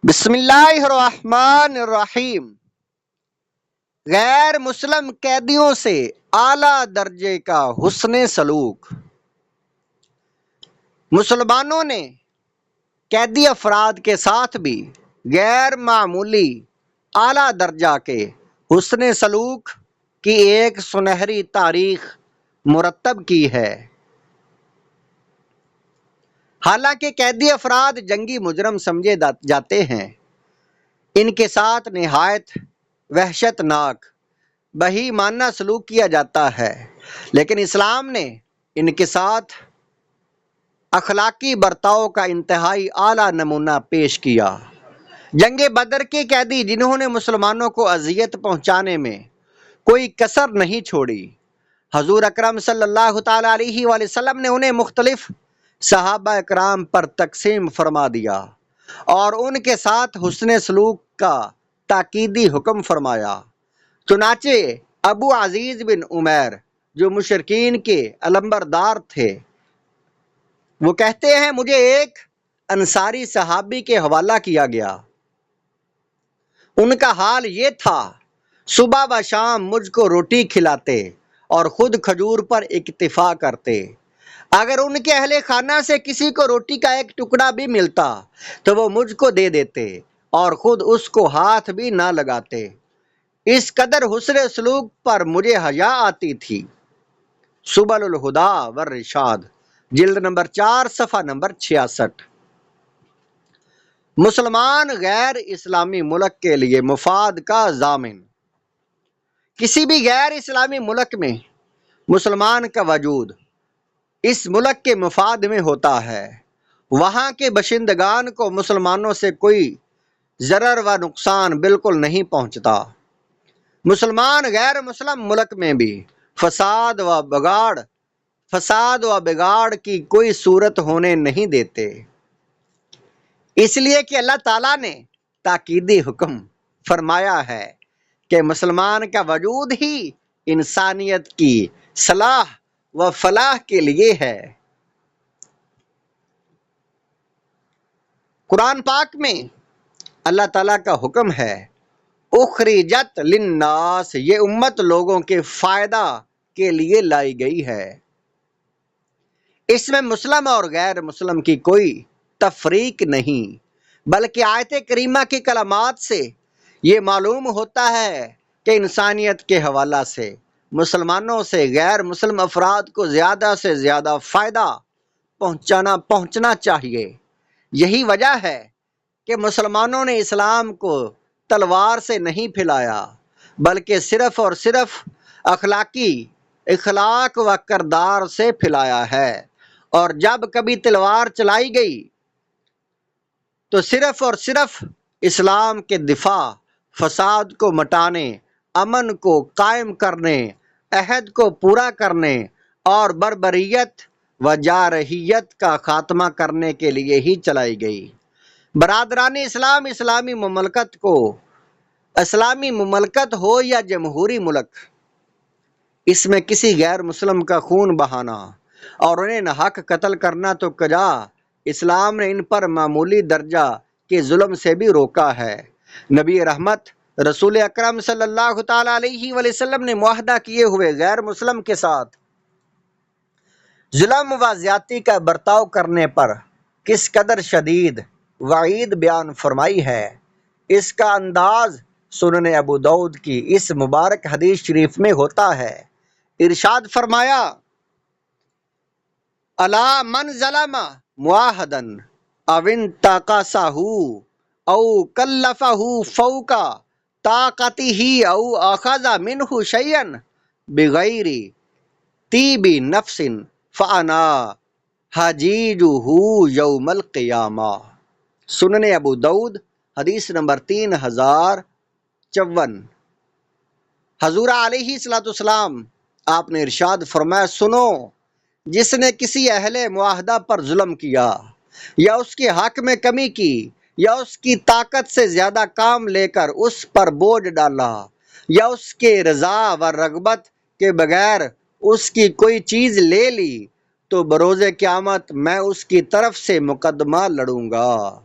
بسم اللہ الرحمن الرحیم۔ غیر مسلم قیدیوں سے اعلیٰ درجے کا حسن سلوک۔ مسلمانوں نے قیدی افراد کے ساتھ بھی غیر معمولی اعلیٰ درجہ کے حسن سلوک کی ایک سنہری تاریخ مرتب کی ہے۔ حالانکہ قیدی افراد جنگی مجرم سمجھے جاتے ہیں، ان کے ساتھ نہایت وحشت ناک بہیمانہ سلوک کیا جاتا ہے، لیکن اسلام نے ان کے ساتھ اخلاقی برتاؤ کا انتہائی اعلیٰ نمونہ پیش کیا۔ جنگ بدر کے قیدی جنہوں نے مسلمانوں کو اذیت پہنچانے میں کوئی کسر نہیں چھوڑی، حضور اکرم صلی اللہ تعالی علیہ وآلہ وسلم نے انہیں مختلف صحابہ اکرام پر تقسیم فرما دیا اور ان کے ساتھ حسن سلوک کا تاکیدی حکم فرمایا۔ چنانچہ ابو عزیز بن عمیر جو مشرکین کے علمبردار تھے، وہ کہتے ہیں مجھے ایک انصاری صحابی کے حوالہ کیا گیا۔ ان کا حال یہ تھا، صبح و شام مجھ کو روٹی کھلاتے اور خود کھجور پر اکتفا کرتے۔ اگر ان کے اہل خانہ سے کسی کو روٹی کا ایک ٹکڑا بھی ملتا تو وہ مجھ کو دے دیتے اور خود اس کو ہاتھ بھی نہ لگاتے۔ اس قدر حسن سلوک پر مجھے حیا آتی تھی۔ سبل الہدا والرشاد، جلد نمبر 4 صفحہ نمبر 66۔ مسلمان غیر اسلامی ملک کے لیے مفاد کا ضامن۔ کسی بھی غیر اسلامی ملک میں مسلمان کا وجود اس ملک کے مفاد میں ہوتا ہے۔ وہاں کے باشندگان کو مسلمانوں سے کوئی ضرر و نقصان بالکل نہیں پہنچتا۔ مسلمان غیر مسلم ملک میں بھی فساد و بگاڑ کی کوئی صورت ہونے نہیں دیتے، اس لیے کہ اللہ تعالیٰ نے تاکیدی حکم فرمایا ہے کہ مسلمان کا وجود ہی انسانیت کی صلاح و فلاح کے لیے ہے۔ قرآن پاک میں اللہ تعالیٰ کا حکم ہے، اخرجت للناس، یہ امت لوگوں کے فائدہ کے لیے لائی گئی ہے۔ اس میں مسلم اور غیر مسلم کی کوئی تفریق نہیں، بلکہ آیت کریمہ کی کلمات سے یہ معلوم ہوتا ہے کہ انسانیت کے حوالہ سے مسلمانوں سے غیر مسلم افراد کو زیادہ سے زیادہ فائدہ پہنچنا چاہیے۔ یہی وجہ ہے کہ مسلمانوں نے اسلام کو تلوار سے نہیں پھیلایا، بلکہ صرف اور صرف اخلاق و کردار سے پھیلایا ہے، اور جب کبھی تلوار چلائی گئی تو صرف اور صرف اسلام کے دفاع، فساد کو مٹانے، امن کو قائم کرنے، عہد کو پورا کرنے اور بربریت و جارحیت کا خاتمہ کرنے کے لیے ہی چلائی گئی۔ برادران اسلام، اسلامی مملکت ہو یا جمہوری ملک، اس میں کسی غیر مسلم کا خون بہانا اور انہیں ناحق قتل کرنا تو کجا اسلام نے ان پر معمولی درجہ کے ظلم سے بھی روکا ہے۔ نبی رحمت رسول اکرم صلی اللہ تعالی علیہ وآلہ وسلم نے معاہدہ کیے ہوئے غیر مسلم کے ساتھ ظلم و زیادتی کا برتاؤ کرنے پر کس قدر شدید وعید بیان فرمائی ہے، اس کا انداز سنن ابو داؤد کی اس مبارک حدیث شریف میں ہوتا ہے۔ ارشاد فرمایا، الا من ظلم معاہدا او انتقصہ او کلفہ فوق طاقتہ او اخذ منہ شیئا بغیر طیب نفس فانا حجیجہ یوم القیامہ۔ سنن ابو داؤد حدیث نمبر 3054۔ حضور علیہ السلام آپ نے ارشاد فرمایا، سنو، جس نے کسی اہل معاہدہ پر ظلم کیا یا اس کے حق میں کمی کی یا اس کی طاقت سے زیادہ کام لے کر اس پر بوجھ ڈالا یا اس کے رضا و رغبت کے بغیر اس کی کوئی چیز لے لی، تو بروز قیامت میں اس کی طرف سے مقدمہ لڑوں گا۔